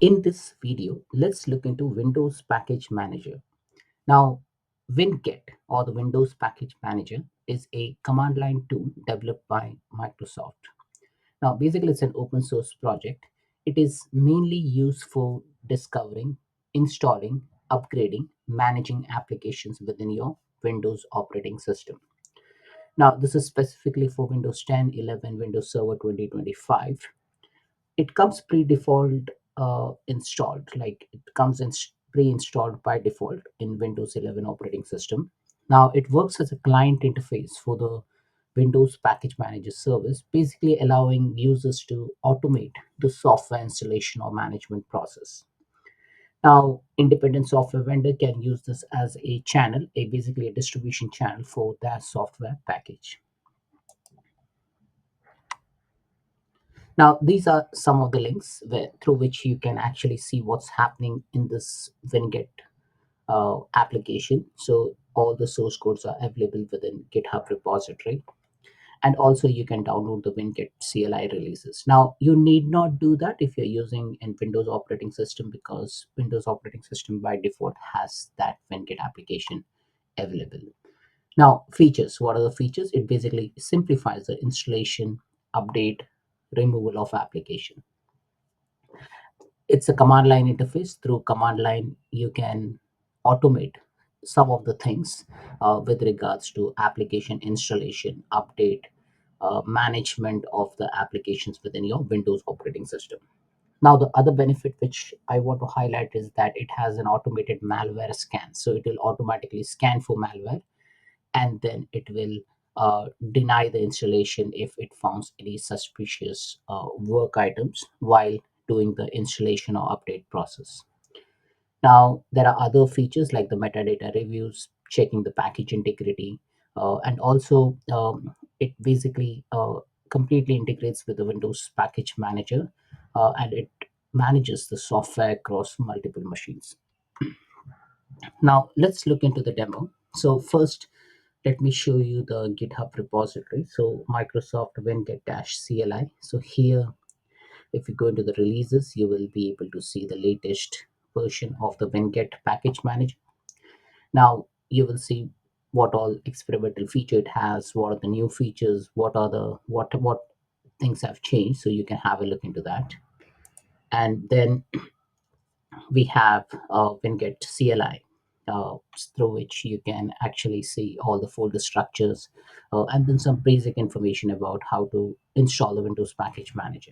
In this video, let's look into Windows Package Manager. Now, Winget or the Windows Package Manager is a command line tool developed by Microsoft. Now, basically, it's an open source project. It is mainly used for discovering, installing, upgrading, managing applications within your Windows operating system. Now, this is specifically for Windows 10, 11, Windows Server 2025. It comes pre-default installed, like it comes in pre-installed by default in Windows 11 operating system. Now it works as a client interface for the Windows Package Manager service, basically allowing users to automate the software installation or management process. Now independent software vendor can use this as a channel, a basically a distribution channel for their software package. Now, these are some of the links through which you can actually see what's happening in this Winget application. So all the source codes are available within GitHub repository. And also you can download the Winget CLI releases. Now, you need not do that if you're using a Windows operating system, because Windows operating system by default has that Winget application available. Now, features. What are the features? It basically simplifies the installation, update, removal of application. It's a command line interface. Through command line you can automate some of the things with regards to application installation, update, management of the applications within your Windows operating system. Now the other benefit which I want to highlight is that it has an automated malware scan, so it will automatically scan for malware, and then it will deny the installation if it finds any suspicious work items while doing the installation or update process. Now, there are other features like the metadata reviews, checking the package integrity, and also it basically completely integrates with the Windows Package Manager, and it manages the software across multiple machines. Now, let's look into the demo. So, first, let me show you the GitHub repository. So, Microsoft Winget-CLI. So, here, if you go into the releases, you will be able to see the latest version of the Winget package manager. Now you will see what all experimental feature it has, what are the new features, what things have changed, so you can have a look into that. And then we have Winget CLI, through which you can actually see all the folder structures, and then some basic information about how to install the Windows Package Manager.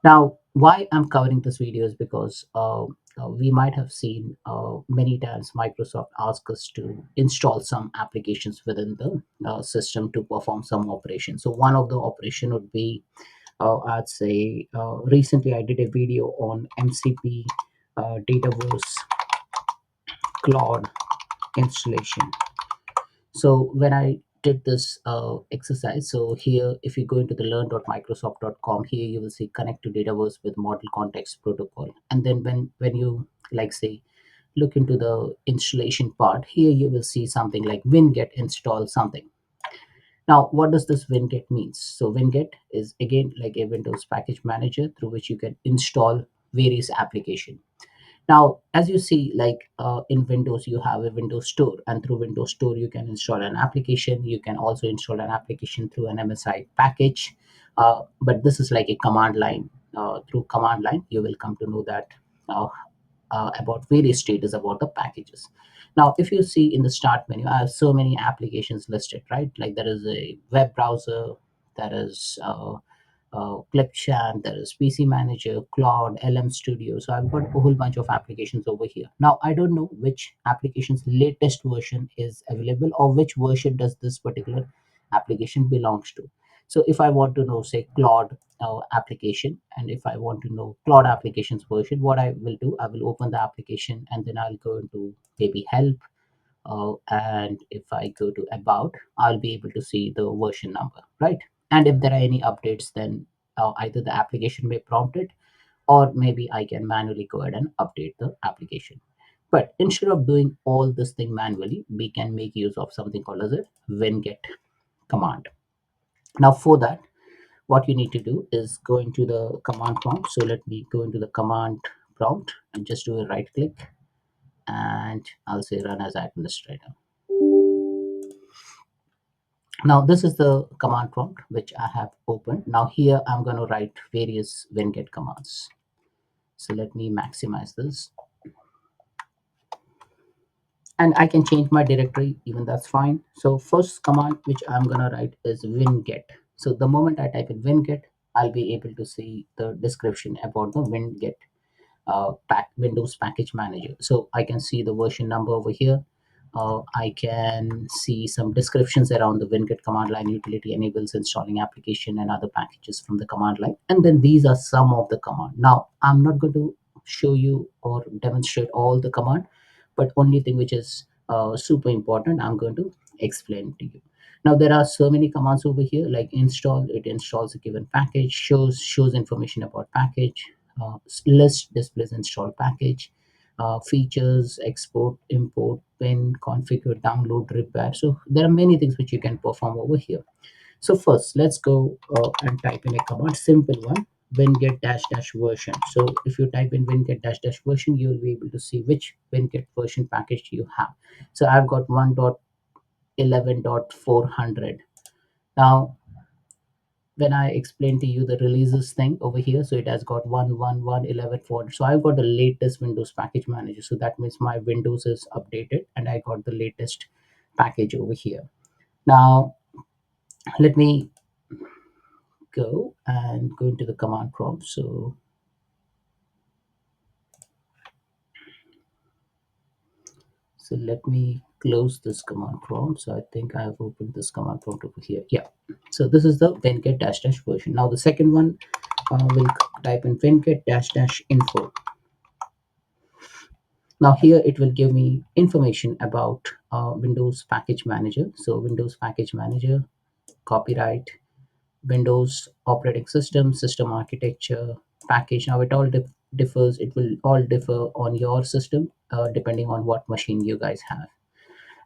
Now, why I'm covering this video is because we might have seen many times Microsoft ask us to install some applications within the system to perform some operations. So one of the operation would be, I'd say, recently I did a video on MCP Dataverse Cloud installation. So when I did this exercise, so here, if you go into the learn.microsoft.com, here you will see connect to Dataverse with Model Context Protocol. And then when you like say look into the installation part, here you will see something like Winget install something. Now, what does this Winget means? So Winget is again like a Windows package manager through which you can install various applications. Now, as you see, like in Windows, you have a Windows Store, and through Windows Store, you can install an application. You can also install an application through an MSI package. But this is like a command line. Through command line, you will come to know that uh, about various status about the packages. Now, if you see in the start menu, I have so many applications listed, right? Like there is a web browser, there is Clipchamp, there is PC Manager, Cloud, LM Studio. So I've got a whole bunch of applications over here. Now I don't know which application's latest version is available or which version does this particular application belongs to. So if I want to know, say, Cloud application, and if I want to know Cloud applications version, what I will do, I will open the application and then I'll go into maybe help, and if I go to about, I'll be able to see the version number, right? And if there are any updates, then either the application may prompt it, or maybe I can manually go ahead and update the application. But instead of doing all this thing manually, we can make use of something called as a winget command. Now for that, what you need to do is go into the command prompt. So let me go into the command prompt and just do a right click, and I'll say run as administrator. Now this is the command prompt which I have opened. Now here I'm going to write various winget commands. So let me maximize this, and I can change my directory, even that's fine. So first command which I'm going to write is winget. So the moment I type in winget, I'll be able to see the description about the winget Windows Package Manager. So I can see the version number over here. I can see some descriptions around the Winget command line utility enables installing application and other packages from the command line. And then these are some of the command. Now I'm not going to show you or demonstrate all the command, but only thing which is super important, I'm going to explain to you. Now there are so many commands over here, like install. It installs a given package, shows information about package, list displays install package, features, export, import, pin, configure, download, repair. So there are many things which you can perform over here. So first, let's go and type in a command, simple one, winget dash dash version. So if you type in winget dash dash version, you will be able to see which winget version package you have. So I've got 1.11.400. Now when I explain to you the releases thing over here, so it has got 1.11.11.4. So I've got the latest Windows package manager. So that means my Windows is updated and I got the latest package over here. Now let me go and go into the command prompt. So let me close this command prompt. So I think I have opened this command prompt over here. Yeah. So this is the winget dash dash version. Now the second one, we'll type in winget dash dash info. Now here it will give me information about Windows Package Manager. So Windows Package Manager, copyright, Windows operating system, system architecture, package. Now it all differs. It will all differ on your system depending on what machine you guys have.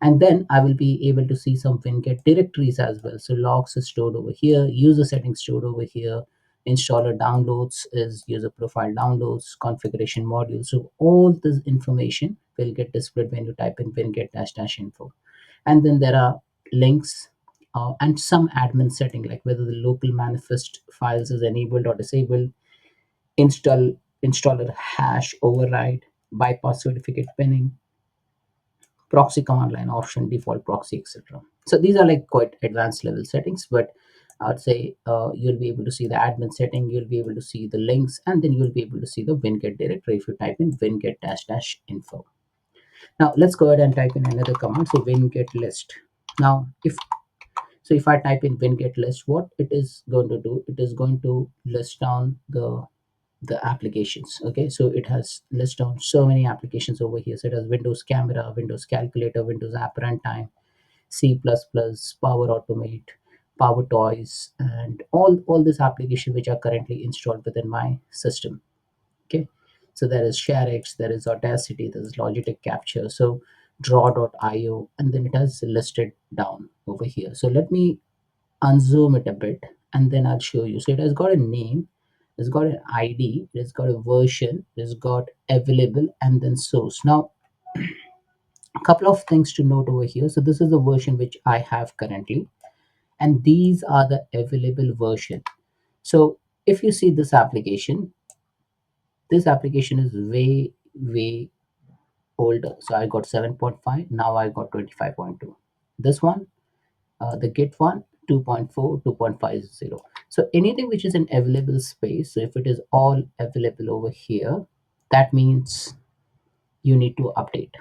And then I will be able to see some Winget directories as well. So logs is stored over here, user settings stored over here, installer downloads is user profile downloads, configuration module. So all this information will get displayed when you type in winget dash dash info. And then there are links and some admin setting, like whether the local manifest files is enabled or disabled, installer hash override, bypass certificate pinning, proxy command line option, default proxy, etc. So these are like quite advanced level settings, but I'd say you'll be able to see the admin setting, you'll be able to see the links, and then you'll be able to see the winget directory if you type in winget dash dash info. Now let's go ahead and type in another command. So winget list. Now if I type in winget list, what it is going to do, it is going to list down the applications. Okay, so it has list down so many applications over here. So it has Windows Camera, Windows Calculator, Windows App Runtime, C++, Power Automate, Power Toys, and all these applications which are currently installed within my system. Okay, so there is ShareX, there is Audacity, there is Logitech Capture, so Draw.io, and then it has listed down over here. So let me unzoom it a bit and then I'll show you. So it has got a name, it's got an ID, it's got a version, it's got available, and then source. Now a couple of things to note over here. So this is the version which I have currently, and these are the available version. So if you see this application is way older. So I got 7.5, now I got 25.2. This one, the Git one, 2.4, 2.50. So anything which is in available space, so if it is all available over here, that means you need to update.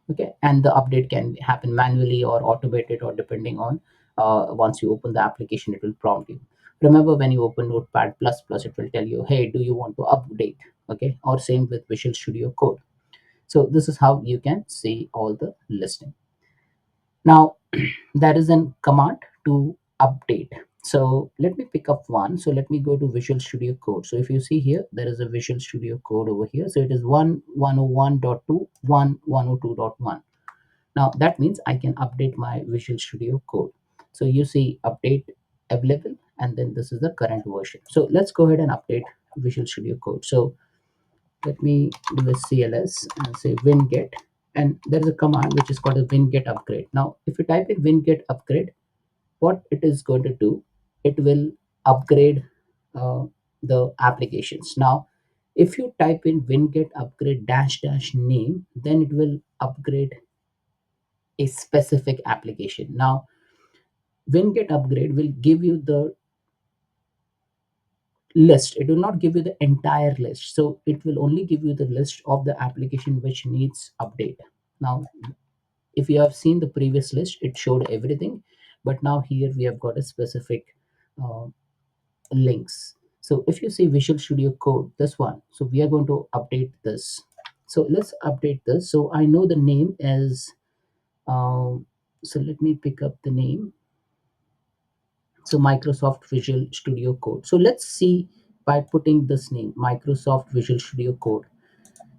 Okay, and the update can happen manually or automated, or depending on once you open the application, it will prompt you. Remember, when you open Notepad plus plus, it will tell you, hey, do you want to update? Okay, or same with Visual Studio Code. So this is how you can see all the listing. Now there is a command to update. So let me pick up one. So let me go to Visual Studio Code. So if you see here, there is a Visual Studio Code over here. So it is 1.101.2, 1.102.1. Now that means I can update my Visual Studio Code. So you see update available, and then this is the current version. So let's go ahead and update Visual Studio Code. So let me do a CLS and say winget, and there is a command which is called a winget upgrade. Now if you type in winget upgrade, what it is going to do, it will upgrade uh, the applications. Now if you type in winget upgrade dash dash name, then it will upgrade a specific application. Now winget upgrade will give you the list, it will not give you the entire list, so it will only give you the list of the application which needs update. Now if you have seen the previous list, it showed everything, but now here we have got a specific uh, links. So if you see Visual Studio Code, this one, so we are going to update this. So let's update this. So I know the name is so let me pick up the name. So Microsoft Visual Studio Code. So let's see by putting this name Microsoft Visual Studio Code.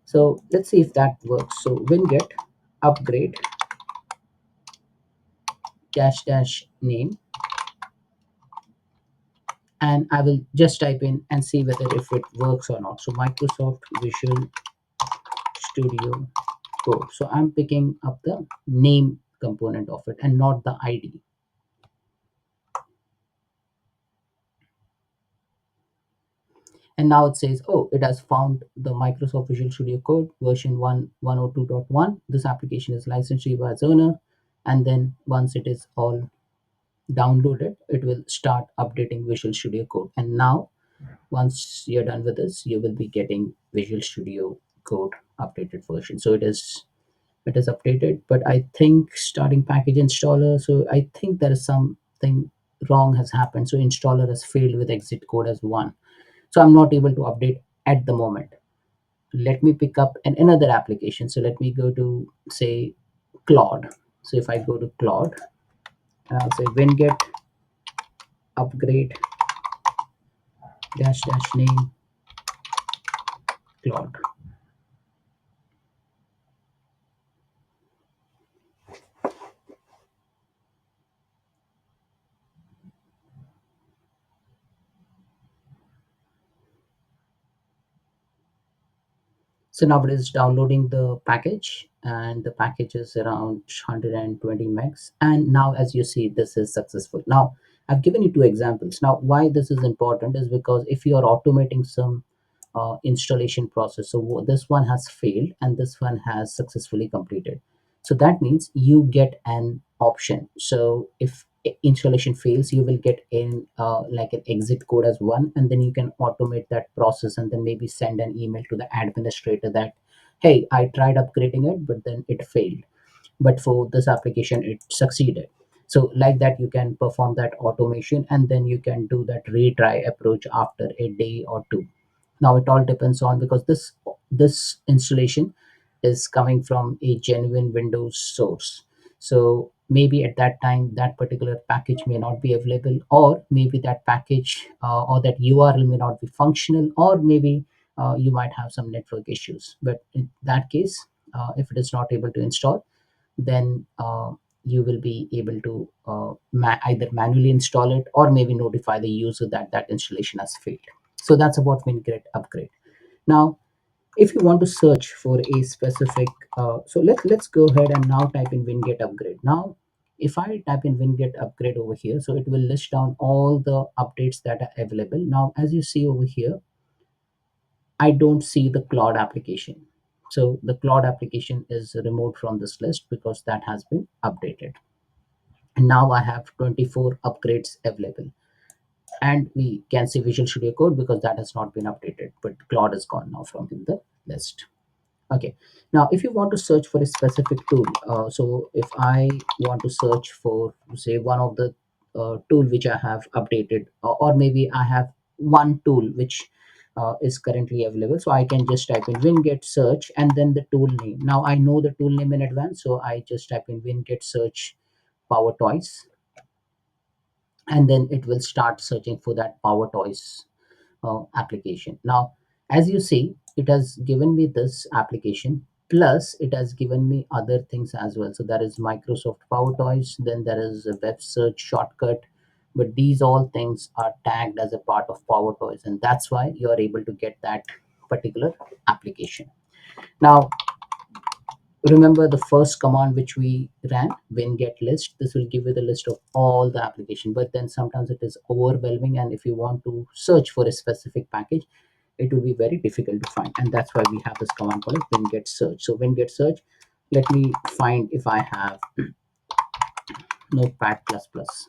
So let's see if that works. So winget upgrade dash dash name, and I will just type in and see whether if it works or not. So Microsoft Visual Studio Code. So I'm picking up the name component of it and not the ID. And now it says, oh, it has found the Microsoft Visual Studio Code version 1.102.1. This application is licensed by its owner. And then once it is all downloaded, it will start updating Visual Studio Code. And now once you're done with this, you will be getting Visual Studio Code updated version. So it is updated, but I think starting package installer, so I think there is something wrong has happened. So installer has failed with exit code as one, so I'm not able to update at the moment. Let me pick up another application. So let me go to say Claude. So if I go to Claude, I'll say winget upgrade dash dash name Claude. So now it is downloading the package, and the package is around 120 megs. And now as you see, this is successful. Now I've given you two examples. Now why this is important is because if you are automating some installation process, so this one has failed and this one has successfully completed. So that means you get an option. So if installation fails, you will get in like an exit code as one, and then you can automate that process and then maybe send an email to the administrator that, hey, I tried upgrading it but then it failed, but for this application it succeeded. So like that you can perform that automation, and then you can do that retry approach after a day or two. Now it all depends on, because this installation is coming from a genuine Windows source, so maybe at that time that particular package may not be available, or maybe that package or that URL may not be functional, or maybe you might have some network issues. But in that case, if it is not able to install, then you will be able to either manually install it or maybe notify the user that that installation has failed. So that's about Winget upgrade. Now if you want to search for a specific so let's go ahead and now type in Winget upgrade. Now if I type in Winget upgrade over here, so it will list down all the updates that are available. Now as you see over here, I don't see the Claude application. So the Claude application is removed from this list because that has been updated. And now I have 24 upgrades available. And we can see Visual Studio Code because that has not been updated, but Claude is gone now from the list. Okay, now if you want to search for a specific tool, so if I want to search for say one of the tool which I have updated, or maybe I have one tool which is currently available, so I can just type in Winget search and then the tool name. Now I know the tool name in advance, so I just type in Winget search Power Toys, and then it will start searching for that Power Toys application. Now, as you see, it has given me this application, plus it has given me other things as well. So there is Microsoft Power Toys, then there is a web search shortcut, but these all things are tagged as a part of Power Toys, and that's why you are able to get that particular application. Now, remember the first command which we ran, winget list. This will give you the list of all the application, but then sometimes it is overwhelming, and if you want to search for a specific package, it will be very difficult to find, and that's why we have this command called winget search. So winget search, let me find if I have notepad plus plus,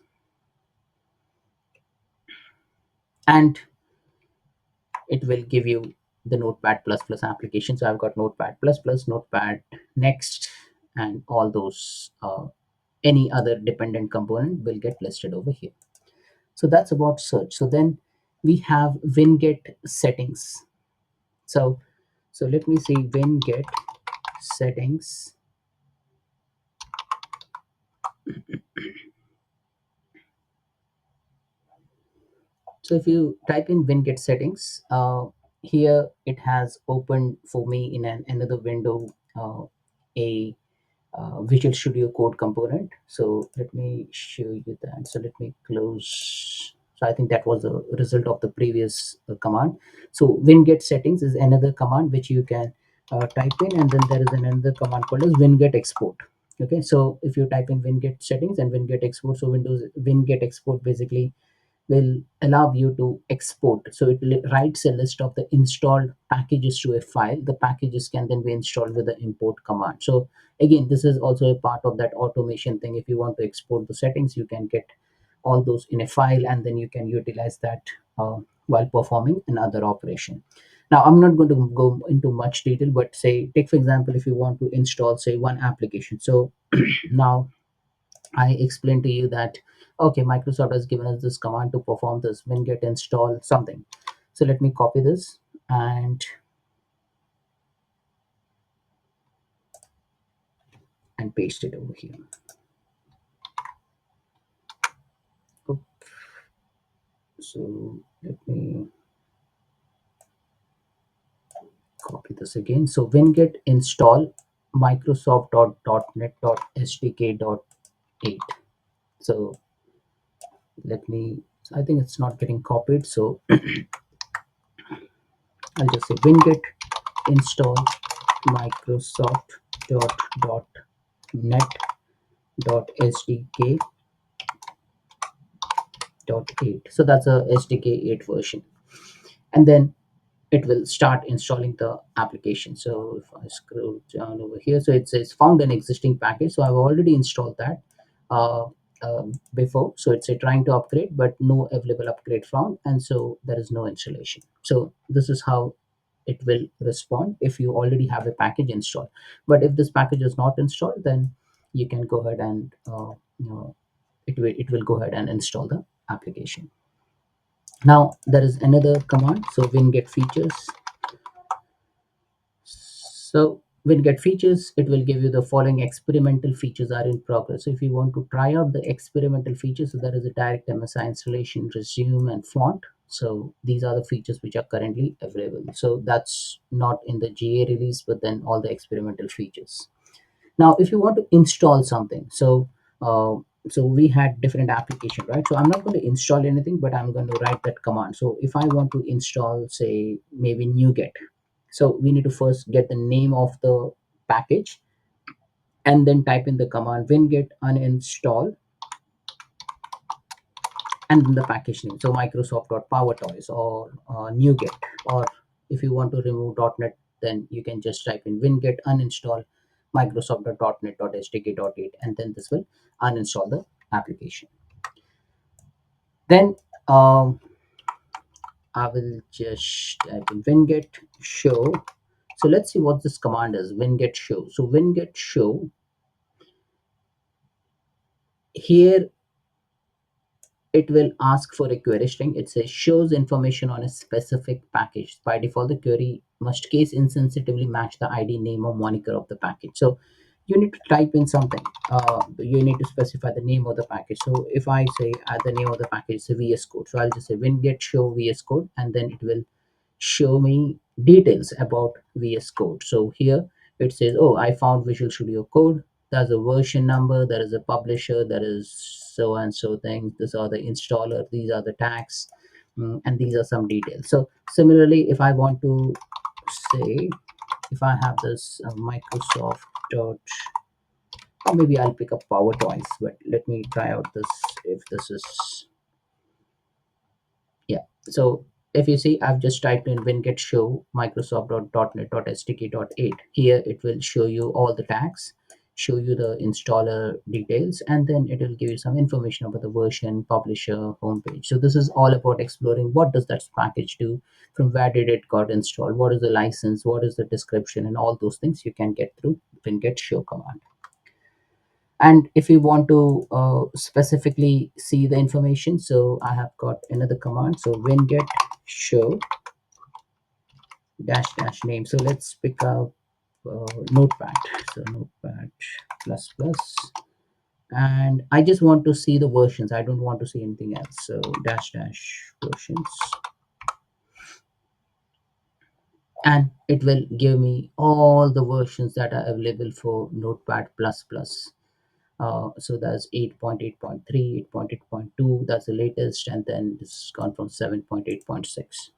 and it will give you the notepad plus plus application. So I've got notepad plus plus, notepad next, and all those any other dependent component will get listed over here. So that's about search. So then we have winget settings. So so let me see winget settings. So if you type in winget settings, here it has opened for me in another window, a Visual Studio Code component. So let me show you that. So let me close. So I think that was a result of the previous command. So winget settings is another command which you can type in, and then there is another command called as winget export. Okay, so if you type in winget settings and winget export, so Windows winget export basically will allow you to export. So it writes a list of the installed packages to a file. The packages can then be installed with the import command. So again, this is also a part of that automation thing. If you want to export the settings, you can get all those in a file, and then you can utilize that while performing another operation. Now, I'm not going to go into much detail, but say, take for example, if you want to install, say, one application. So now I explained to you that okay, Microsoft has given us this command to perform this winget install something. So let me copy this and paste it over here. Oop. So let me copy this again. So winget install microsoft.net.sdk.8. So let me. I think it's not getting copied. So I'll just say winget install microsoft.net.sdk 8. So that's a SDK 8 version, and then it will start installing the application. So if I scroll down over here, so it says found an existing package. So I've already installed that uh, before. So it's a trying to upgrade, but no available upgrade found, and so there is no installation. So this is how it will respond if you already have a package installed. But if this package is not installed, then you can go ahead and it will go ahead and install the application. Now there is another command. So winget features. So winget features, it will give you the following experimental features are in progress. So if you want to try out the experimental features, so there is a direct MSI installation, resume, and font. So these are the features which are currently available. So that's not in the GA release, but then all the experimental features. Now if you want to install something, uh, so we had different application, right? So I'm not going to install anything, but I'm going to write that command. So if I want to install, say, maybe NuGet, so we need to first get the name of the package, and then type in the command winget uninstall, and then the package name, so microsoft.powertoys or NuGet. Or if you want to remove .NET, then you can just type in winget uninstall microsoft.net.sdk.8, and then this will uninstall the application. Then I will just type in winget show. So let's see what this command is, winget show. So winget show, here it will ask for a query string. It says shows information on a specific package. By default, the query must case insensitively match the ID, name, or moniker of the package. So you need to type in something. You need to specify the name of the package. So if I say the name of the package is VS Code, so I'll just say winget show VS Code, and then it will show me details about VS Code. So here it says, oh, I found Visual Studio Code. There's a version number, there is a publisher, there is so and so things. These are the installer, these are the tags, and these are some details. So similarly, if I want to say, if I have this Microsoft dot, or maybe I'll pick up PowerToys, but let me try out this. If this is, yeah. So if you see, I've just typed in winget show microsoft.net.stk.8. Here it will show you all the tags, show you the installer details, and then it will give you some information about the version, publisher, homepage. So this is all about exploring what does that package do, from where did it got installed, what is the license, what is the description, and all those things you can get through winget show command. And if you want to specifically see the information, so I have got another command. So winget show dash dash name. So let's pick up notepad. So notepad plus plus, and I just want to see the versions, I don't want to see anything else. So dash dash versions, and it will give me all the versions that are available for notepad plus plus. So that's 8.8.3, 8.8.2, that's the latest, and then it's gone from 7.8.6.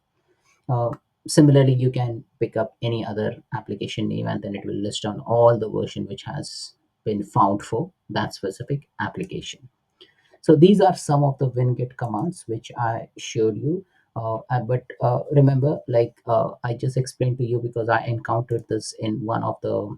Uh, Similarly, you can pick up any other application name, and then it will list on all the version which has been found for that specific application. So these are some of the winget commands which I showed you. But remember, like I just explained to you because I encountered this in one of the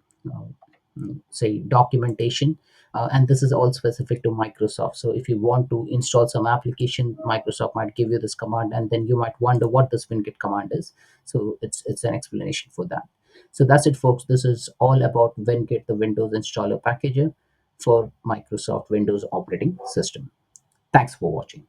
say documentation, and this is all specific to Microsoft. So if you want to install some application, Microsoft might give you this command, and then you might wonder what this winget command is. So it's an explanation for that. So that's it, folks. This is all about winget, the Windows installer packager for Microsoft Windows operating system. Thanks for watching.